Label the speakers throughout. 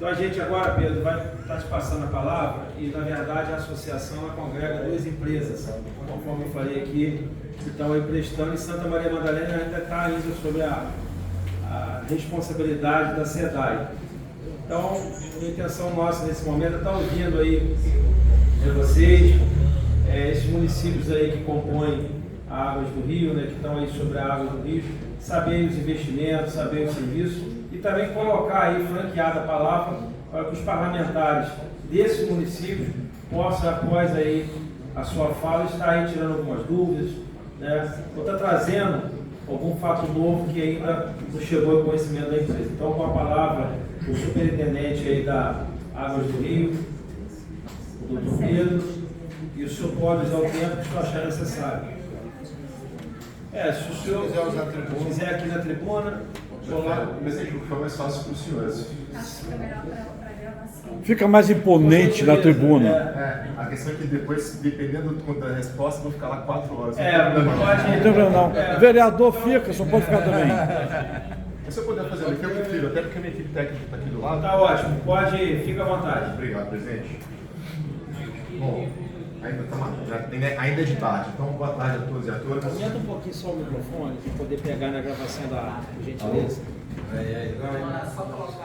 Speaker 1: Então a gente agora, Pedro, vai estar te passando a palavra e, na verdade, a associação ela congrega duas empresas, conforme eu falei aqui, que estão aí prestando, e Santa Maria Madalena ainda está ainda sobre a responsabilidade da SEDAI. Então, a intenção nossa nesse momento é estar ouvindo aí de vocês, esses municípios aí que compõem a Águas do Rio, né, que estão aí sobre a Água do Rio, saber os investimentos, saber os serviços e também colocar aí franqueada a palavra para que os parlamentares desses municípios possam, após aí a sua fala, estar aí tirando algumas dúvidas, né, ou estar trazendo algum fato novo que ainda não chegou ao conhecimento da empresa. Então, com a palavra, o superintendente aí da Águas do Rio, o doutor Pedro, e o senhor pode usar o tempo que o senhor achar necessário. Se o senhor quiser aqui na tribuna,
Speaker 2: Presidente, o que foi mais fácil para os senhores.
Speaker 3: Acho que é melhor para gravação.
Speaker 4: Fica mais imponente na tribuna.
Speaker 2: A questão é que depois, dependendo da resposta, vão ficar lá 4 horas.
Speaker 4: Não tem problema não. Vereador fica, só pode ficar também.
Speaker 2: Se eu puder fazer aqui, eu prefiro, até porque a minha equipe técnica está aqui do lado.
Speaker 1: Tá ótimo, pode, fica à vontade.
Speaker 2: Obrigado, presidente. Bom, ainda é de tarde, então boa tarde a todos e a todas.
Speaker 1: Aumenta um pouquinho só o microfone para poder pegar na gravação da gentileza.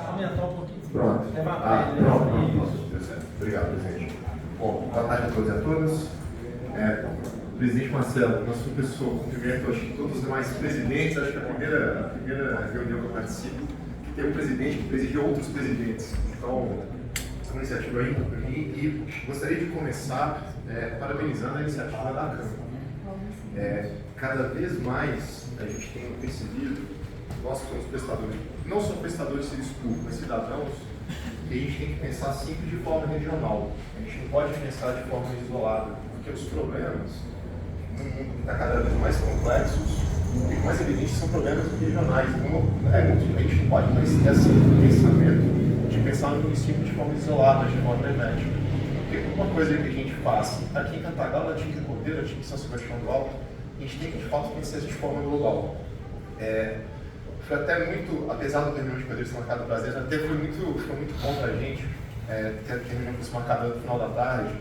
Speaker 1: Aumentar um pouquinho.
Speaker 2: Pronto. Pronto. Obrigado, presidente. Bom, boa tarde a todos e a todas. Presidente Marcelo, na sua pessoa, cumprimento acho que todos os demais presidentes, acho que a primeira reunião que eu participo, tem um presidente que presidiu outros presidentes. Então, essa iniciativa aí para mim, e gostaria de começar parabenizando a iniciativa da Câmara. Cada vez mais a gente tem percebido, nós que somos prestadores, não só prestadores de serviço público, mas cidadãos, que a gente tem que pensar sempre de forma regional. A gente não pode pensar de forma isolada, porque os problemas, num mundo que está cada vez mais complexos, e mais evidentes são problemas regionais. A gente não pode mais ter esse pensamento de pensar no município de forma isolada, de forma hermética. Porque uma coisa que a gente faz aqui em Cantagalo, aqui em Cordeiro, aqui em São Sebastião do Alto, a gente tem que de fato pensar de forma global. Foi até muito, apesar do terminal de Cordeiro ser marcado brasileiro, até foi muito bom para a gente ter a terminal marcada no final da tarde,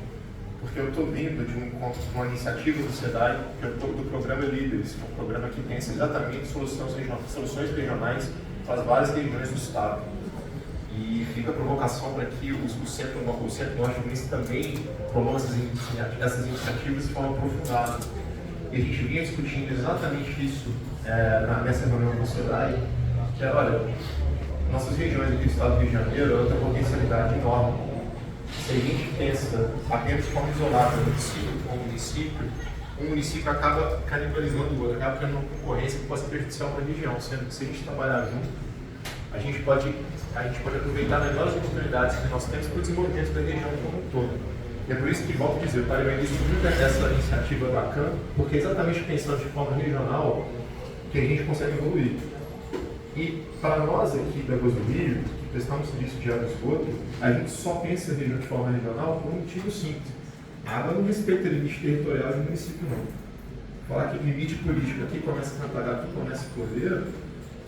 Speaker 2: porque eu estou vindo de uma iniciativa do SEDAI, que eu estou do programa Líderes, que é um programa que pensa exatamente soluções regionais para as várias regiões do Estado. E fica a provocação para que o Centro-Norte do Ministro também promova essas iniciativas de forma aprofundada. E a gente vinha discutindo exatamente isso nessa reunião do SEDAI, que olha, nossas regiões aqui do Estado do Rio de Janeiro têm uma potencialidade enorme. Se a gente pensa apenas de forma isolada, município com município, um município acaba canibalizando o outro, acaba criando uma concorrência que pode ser prejudicial para a região, sendo que se a gente trabalhar junto, a gente pode aproveitar as melhores oportunidades que nós temos para o desenvolvimento da região como um todo. E é por isso que, volto a dizer, eu parabenizo muito essa iniciativa da CAM, porque é exatamente pensando de forma regional que a gente consegue evoluir. E para nós aqui da Águas do Rio, que prestamos serviço de água e esgoto, a gente só pensa a região de forma regional por um motivo simples. A água não respeita limite territorial do município, não. Falar que limite político aqui começa a Cantagalo, aqui começa a Cordeiro,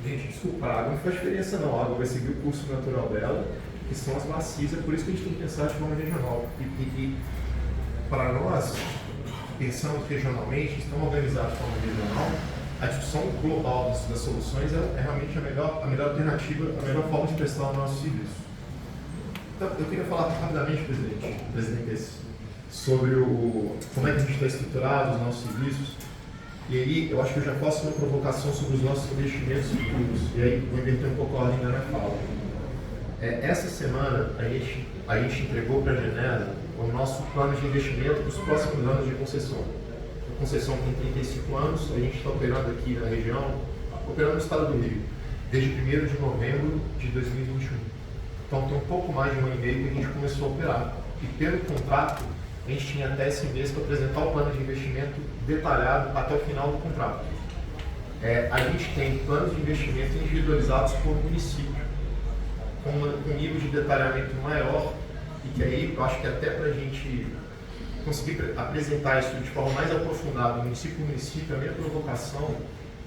Speaker 2: gente, desculpa, a água não faz diferença não. A água vai seguir o curso natural dela, que são as bacias, é por isso que a gente tem que pensar de forma regional. E para nós, pensando regionalmente, estamos organizados de forma regional, a discussão global das soluções é realmente a melhor alternativa, a melhor forma de prestar o nosso serviço. Então, eu queria falar rapidamente, presidente, sobre como é que a gente está estruturado, os nossos serviços. E aí, eu acho que eu já faço uma provocação sobre os nossos investimentos futuros. E aí, vou inverter um pouco a ordem da minha fala. Essa semana, a gente entregou para a Genera o nosso plano de investimento para os próximos anos de concessão. A concessão tem 35 anos, a gente está operando aqui na região, operando no estado do Rio, desde 1º de novembro de 2021. Então, tem um pouco mais de 1 ano e meio que a gente começou a operar. E pelo contrato, a gente tinha até esse mês para apresentar o plano de investimento detalhado até o final do contrato. A gente tem planos de investimento individualizados por município, com um nível de detalhamento maior, e que aí eu acho que até para a gente conseguir apresentar isso de forma mais aprofundada, município por município, a minha provocação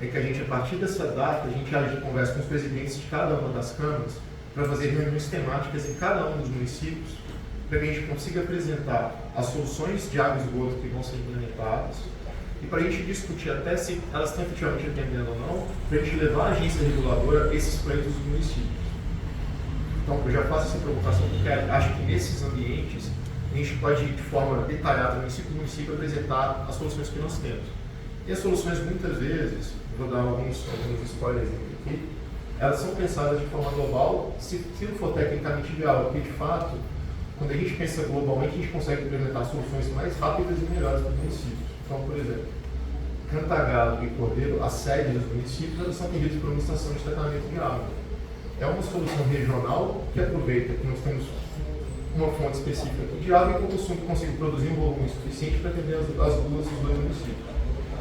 Speaker 2: é que a gente, a partir dessa data, a gente conversa com os presidentes de cada uma das câmaras para fazer reuniões temáticas em cada um dos municípios, para que a gente consiga apresentar as soluções de água e esgoto que vão ser implementadas e para a gente discutir até se elas estão efetivamente atendendo ou não, para a gente levar a agência reguladora a esses pleitos dos municípios. Então, eu já faço essa provocação porque acho que nesses ambientes a gente pode, de forma detalhada, município por município, apresentar as soluções que nós temos. E as soluções, muitas vezes, vou dar alguns spoilers aqui, elas são pensadas de forma global, se não for tecnicamente viável, porque, de fato, quando a gente pensa globalmente, a gente consegue implementar soluções mais rápidas e melhores para os municípios. Então, por exemplo, Cantagalo e Cordeiro, as sedes dos municípios, elas são atendidas por uma estação de tratamento de água. É uma solução regional que aproveita que nós temos uma fonte específica de água e que eu consigo produzir um volume suficiente para atender os dois municípios.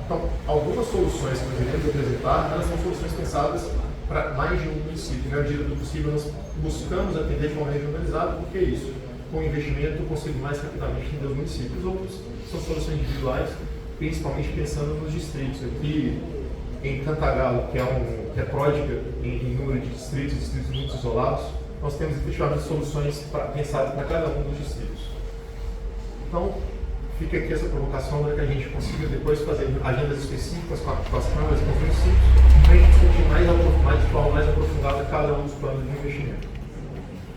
Speaker 2: Então, algumas soluções que nós iremos apresentar, elas são soluções pensadas para mais de um município. Na medida do possível, nós buscamos atender de forma regionalizada, porque é isso. Com investimento, eu consigo mais rapidamente atender os municípios. Outros são soluções individuais, principalmente pensando nos distritos. Aqui em Cantagalo, que é pródiga em número de distritos muito isolados, nós temos efetivamente soluções pensadas para cada um dos distritos. Então, fica aqui essa provocação para que a gente consiga depois fazer agendas específicas com as câmaras, com os municípios, para a gente discutir de forma mais aprofundada cada um dos planos de investimento.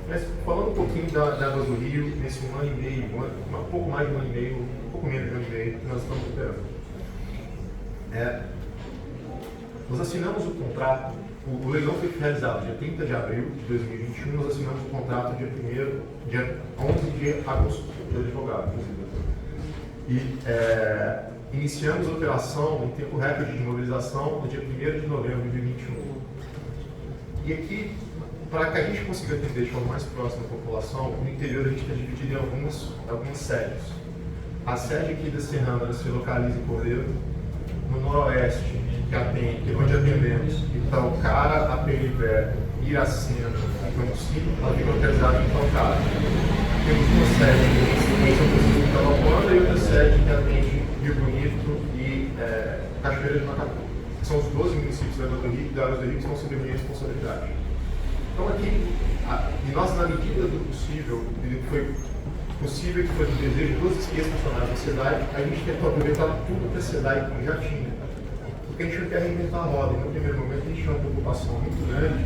Speaker 2: Mas falando um pouquinho da Águas do Rio, nesse um ano e meio, um pouco mais de um ano e meio, um pouco menos de um ano e meio, que nós estamos operando. Nós assinamos o contrato, o leilão foi realizado dia 30 de abril de 2021, nós assinamos o contrato dia 11 de agosto, do advogado, inclusive. E iniciamos a operação em tempo recorde de mobilização no dia 1º de novembro de 2021. E aqui, para que a gente consiga atender de forma mais próxima à população, no interior a gente está dividido em algumas sedes. A sede aqui da Serrana se localiza em Cordeiro, no noroeste, que é onde atendemos Itaucara, Apelivé, Iracema e Cambucino, ela fica localizada em Itaucara. Temos uma sede em São Francisco de Itabapuana e outra sede que atende Rio Bonito e Cachoeira de Macacu. São os 12 municípios da Águas do Rio que estão sob a minha responsabilidade. Então aqui, e nós, na medida do possível, foi possível que foi do desejo dos ex-funcionários da SEDAI, a gente tentou aproveitar tudo que a SEDAI já tinha. Porque a gente não quer reinventar a roda, e no primeiro momento a gente tinha uma preocupação muito grande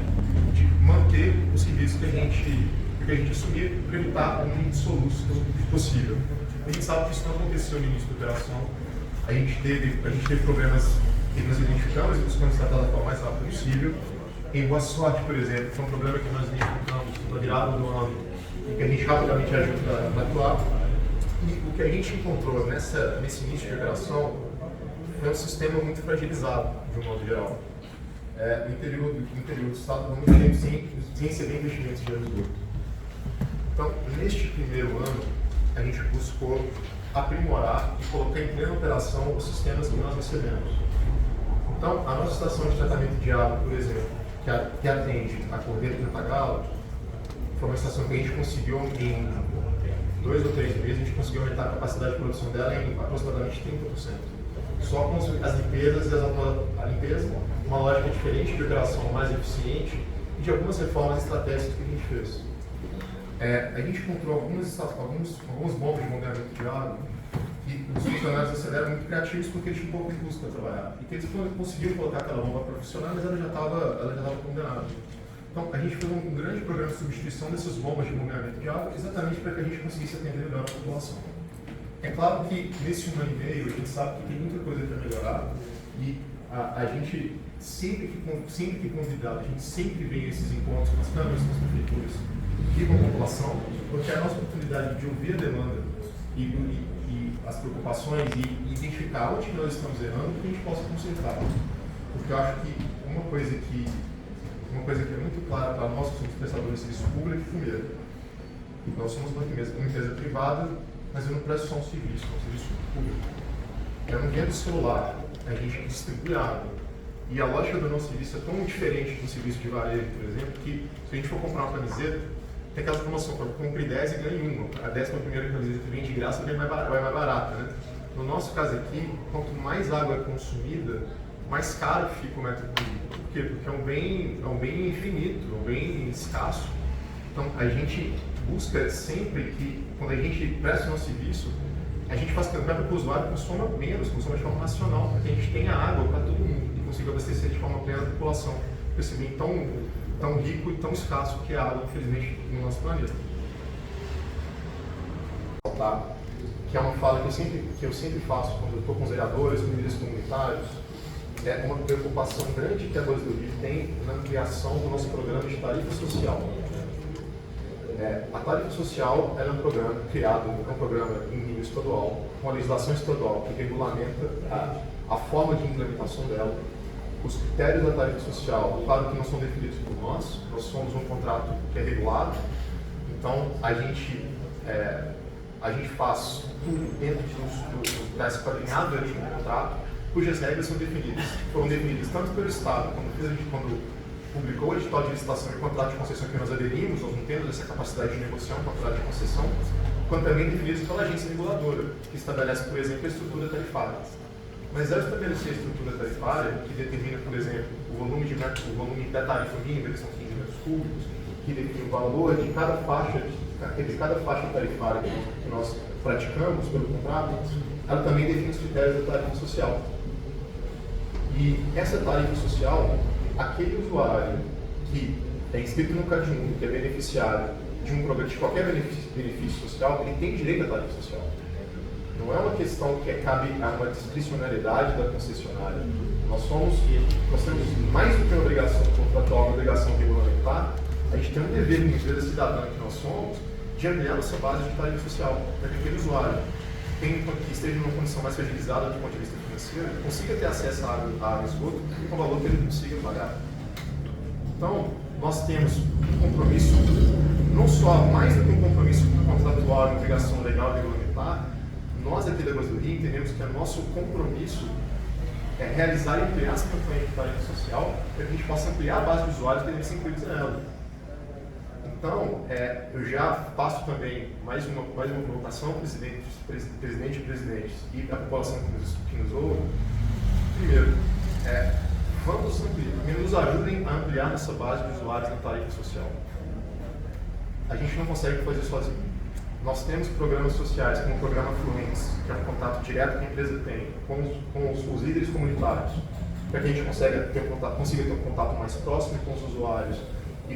Speaker 2: de manter os serviços que a gente assumia para evitar o mínimo de soluços possível. A gente sabe que isso não aconteceu no início da operação, a gente teve problemas que nós identificamos e buscamos tratar da forma mais rápida possível. Em Boa Sorte, por exemplo, foi um problema que nós identificamos na virada do ano e que a gente rapidamente ajuda a atuar. E o que a gente encontrou nesse início de operação foi um sistema muito fragilizado, de um modo geral. No interior do estado, há muito tempo sem receber investimentos de esgoto. Então, neste primeiro ano, a gente buscou aprimorar e colocar em plena operação os sistemas que nós recebemos. Então, a nossa estação de tratamento de água, por exemplo, que atende a Cordeiro e Cantagalo, foi uma estação que a gente conseguiu, em 2 ou 3 meses, a gente conseguiu aumentar a capacidade de produção dela em aproximadamente 30%. Só com as limpezas e a limpeza, uma lógica diferente de operação, mais eficiente, e de algumas reformas estratégicas que a gente fez. A gente encontrou alguns bombas de bombeamento de água e os funcionários da SEDAI eram muito criativos porque eles tinham pouco custo para trabalhar. E que eles conseguiram colocar aquela bomba para funcionar, mas ela já estava condenada. Então, a gente fez um grande programa de substituição dessas bombas de bombeamento de água, exatamente para que a gente conseguisse atender melhor a população. É claro que nesse 1 ano e meio a gente sabe que tem muita coisa para melhorar e a gente sempre que convidado, a gente sempre vem a esses encontros com as câmaras, com as prefeituras e com a população, porque é a nossa oportunidade de ouvir a demanda e as preocupações e identificar onde nós estamos errando para que a gente possa consertar. Porque eu acho que uma coisa que é muito clara para nós que somos prestadores de serviço público é que, primeiro, nós somos uma empresa privada, mas eu não presto só um serviço, é um serviço público. Eu não vendo celular, a gente distribui água. E a lógica do nosso serviço é tão diferente do serviço de varejo, por exemplo, que se a gente for comprar uma camiseta, tem aquela promoção, compre 10 e ganhe uma. A 11ª camiseta que vem de graça vai mais barata, né? No nosso caso aqui, quanto mais água é consumida, mais caro fica o metro cúbico. Por quê? Porque é um bem infinito, é um bem escasso. Então, a gente busca sempre que, quando a gente presta o nosso serviço, a gente faz campanha para que o usuário consuma menos, consuma de forma racional, para que a gente tenha água para todo mundo e consiga abastecer de forma plena a população, com esse bem tão rico e tão escasso que é a água, infelizmente, no nosso planeta. Que é uma fala que eu sempre faço quando eu estou com os vereadores, com líderes comunitários, é uma preocupação grande que a Águas do Rio tem na ampliação do nosso programa de tarifa social. A tarifa social é um programa criado, é um programa em nível estadual, com a legislação estadual que regulamenta a forma de implementação dela, os critérios da tarifa social, claro que não são definidos por nós somos um contrato que é regulado, então a gente faz tudo dentro desse quadrinhado ali no contrato, cujas regras foram definidas tanto pelo Estado, quando publicou o edital de licitação e o contrato de concessão que nós aderimos, nós não temos essa capacidade de negociar um contrato de concessão, quanto também definidos pela agência reguladora, que estabelece, por exemplo, a estrutura tarifária. Mas ao estabelecer a estrutura tarifária, que determina, por exemplo, o volume da tarifa mínima, que são 15 metros cúbicos, que define o valor de cada faixa tarifária que nós praticamos pelo contrato, ela também define os critérios da tarifa social. E essa tarifa social, aquele usuário que é inscrito no CadMundo, que é beneficiário de um programa, de qualquer benefício social, ele tem direito à tarifa social. Não é uma questão que cabe a uma discricionariedade da concessionária. Nós temos mais do que uma obrigação contratual, uma obrigação regulamentar, a gente tem um dever, uma empresa cidadã que nós somos, de ampliar essa base de tarifa social, para que aquele usuário que esteja numa condição mais fragilizada do ponto de vista financeiro, consiga ter acesso à água e esgoto com o valor que ele consiga pagar. Então, nós temos um compromisso, não só mais do que um compromisso contratual, uma obrigação legal e regulamentar, nós aqui da Águas do Rio entendemos que o nosso compromisso é realizar e ampliar essa campanha de tarifa social para que a gente possa ampliar a base de usuários que devem ser incluídos nela. Então, eu já faço também mais uma provocação ao presidente e presidentes e à população que nos ouve. Primeiro, nos ajudem a ampliar nossa base de usuários na tarifa social. A gente não consegue fazer sozinho. Nós temos programas sociais, como o programa Fluentes, que é um contato direto que a empresa tem com os líderes comunitários, para que a gente consiga ter um contato mais próximo com os usuários e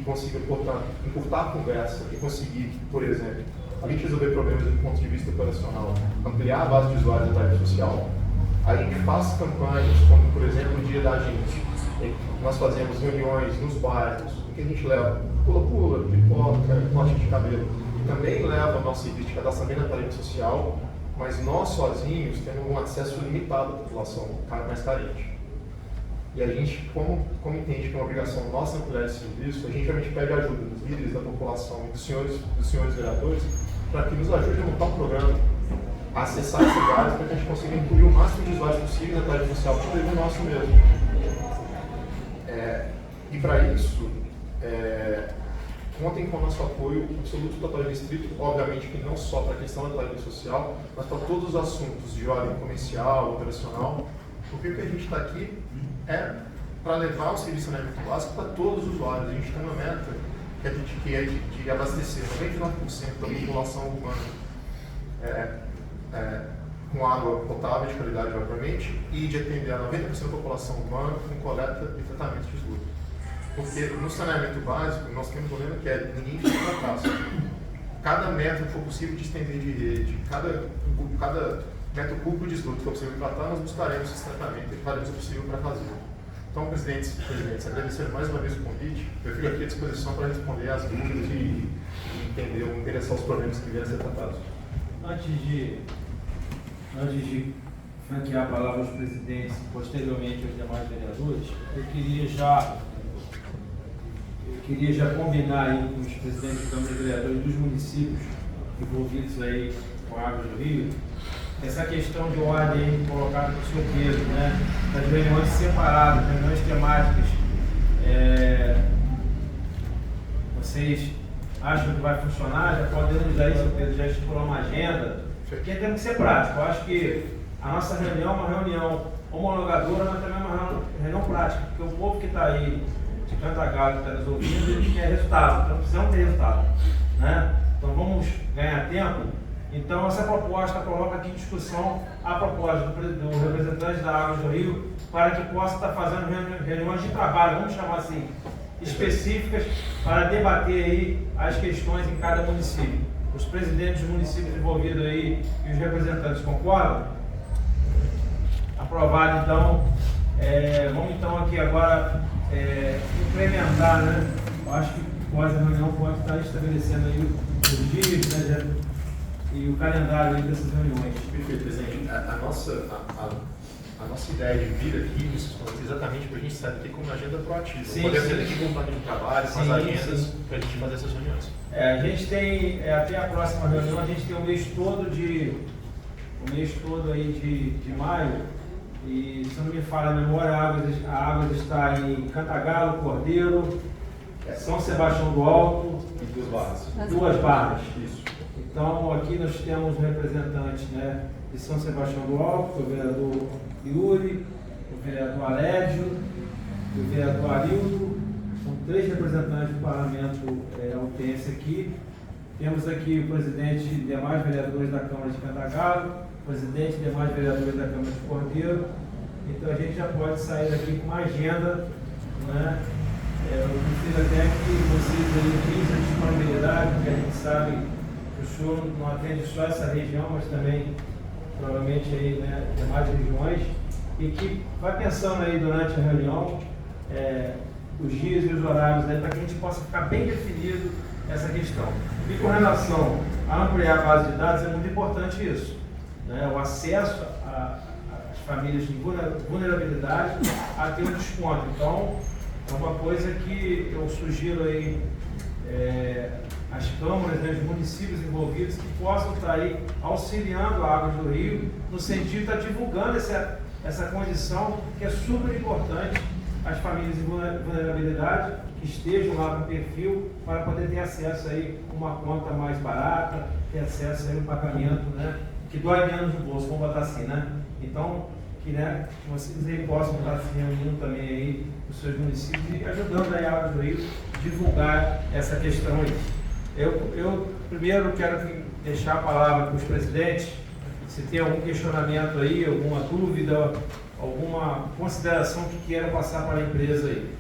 Speaker 2: consiga, portanto, encurtar a conversa e conseguir, por exemplo, a gente resolver problemas do ponto de vista operacional, ampliar a base de usuários da tarifa social. A gente faz campanhas, como, por exemplo, o Dia da Gente. Nós fazemos reuniões nos bairros, em que a gente leva pula-pula, pipoca, corte de cabelo. E também leva o nosso serviço de cadastramento na tarifa social, mas nós sozinhos temos um acesso limitado à população mais carente. E a gente, como entende que é uma obrigação nossa ampliar esse serviço, a gente realmente pede ajuda dos líderes da população e dos senhores vereadores para que nos ajude a montar um programa, a acessar esses áreas para que a gente consiga incluir o máximo de usuários possível na tarifa social, que é o nosso mesmo. E para isso, contem com o nosso apoio absoluto, total e restrito, obviamente que não só para a questão da tarifa social, mas para todos os assuntos de ordem comercial, operacional, porque o que a gente está aqui é para levar o serviço de saneamento básico para todos os usuários. A gente tem uma meta que é de abastecer 99% da população urbana com água potável de qualidade, obviamente, e de atender a 90% da população urbana com coleta e tratamento de esgoto. Porque no saneamento básico nós temos um problema que é ninguém fica para trás. Cada metro que for possível de estender de rede, cada metro cúbico de esgoto que for possível tratar, nós buscaremos esse tratamento e faremos o possível para fazer. Então, presidentes, agradecer mais uma vez o convite. Eu fico aqui à disposição para responder às dúvidas e entender, interessar os problemas que vierem a ser tratados.
Speaker 1: Antes de franquear a palavra aos presidentes e posteriormente aos demais vereadores, eu queria já combinar aí com os presidentes da Câmara de Vereadores dos municípios envolvidos aí com a Águas do Rio, essa questão de ordem aí colocada no seu peso, né? Das reuniões separadas, reuniões temáticas. Vocês acham que vai funcionar? Já podemos aí, seu Pedro, já estipular uma agenda? Porque tem que ser prático. Eu acho que a nossa reunião é uma reunião homologadora, mas também é uma reunião prática, porque o povo que está aí de Cantagalo que está nos ouvindo, eles querem resultado, então precisamos ter resultado, né? Então vamos ganhar tempo. Então essa proposta coloca aqui em discussão a proposta do representante da Águas do Rio para que possa estar fazendo reuniões de trabalho, vamos chamar assim, específicas para debater aí as questões em cada município. Os presidentes dos municípios envolvidos aí e os representantes concordam? Aprovado então. Vamos então aqui agora implementar, né? Eu acho que após a reunião pode estar estabelecendo aí os dias, né, e o calendário aí dessas reuniões.
Speaker 2: Perfeito, presidente. A nossa ideia de vir aqui é exatamente para a gente saber ter como agenda proativa.
Speaker 1: Sim,
Speaker 2: poder ter
Speaker 1: sim.
Speaker 2: aqui com o plano de trabalho, com as
Speaker 1: Sim,
Speaker 2: agendas,
Speaker 1: sim.
Speaker 2: para a gente fazer essas reuniões.
Speaker 1: A gente tem, até a próxima reunião, a gente tem o mês todo aí de maio, e se não me falha a memória, a Águas está em Cantagalo, Cordeiro, São Sebastião do Alto
Speaker 2: E
Speaker 1: 2 Barras.
Speaker 2: Isso.
Speaker 1: Então aqui nós temos um representante, né, de São Sebastião do Alto, o vereador Yuri, o vereador Alédio, o vereador Arildo. São 3 representantes do parlamento altense aqui. Temos aqui o presidente e demais vereadores da Câmara de Cantagalo, o presidente e demais vereadores da Câmara de Cordeiro. Então a gente já pode sair daqui com uma agenda, né? Eu preciso até que vocês aí visem a disponibilidade, porque a gente sabe que o senhor não atende só essa região, mas também provavelmente aí, né, demais regiões, e que vai pensando aí durante a reunião os dias e os horários aí, para que a gente possa ficar bem definido essa questão. E com relação a ampliar a base de dados, é muito importante isso, né? O acesso às famílias de vulnerabilidade a ter um desconto. Então, é uma coisa que eu sugiro aí as câmaras, né, os municípios envolvidos que possam estar aí auxiliando a Águas do Rio no sentido de estar divulgando essa condição que é super importante às famílias em vulnerabilidade que estejam lá com perfil para poder ter acesso aí a uma conta mais barata, ter acesso aí a um pagamento, né, que dói menos no bolso, vamos botar assim, né? Então, que vocês aí possam estar se reunindo também aí nos seus municípios e ajudando aí a Águas do Rio a divulgar essa questão aí. Eu primeiro quero deixar a palavra para os presidentes, se tem algum questionamento aí, alguma dúvida, alguma consideração que queiram passar para a empresa aí.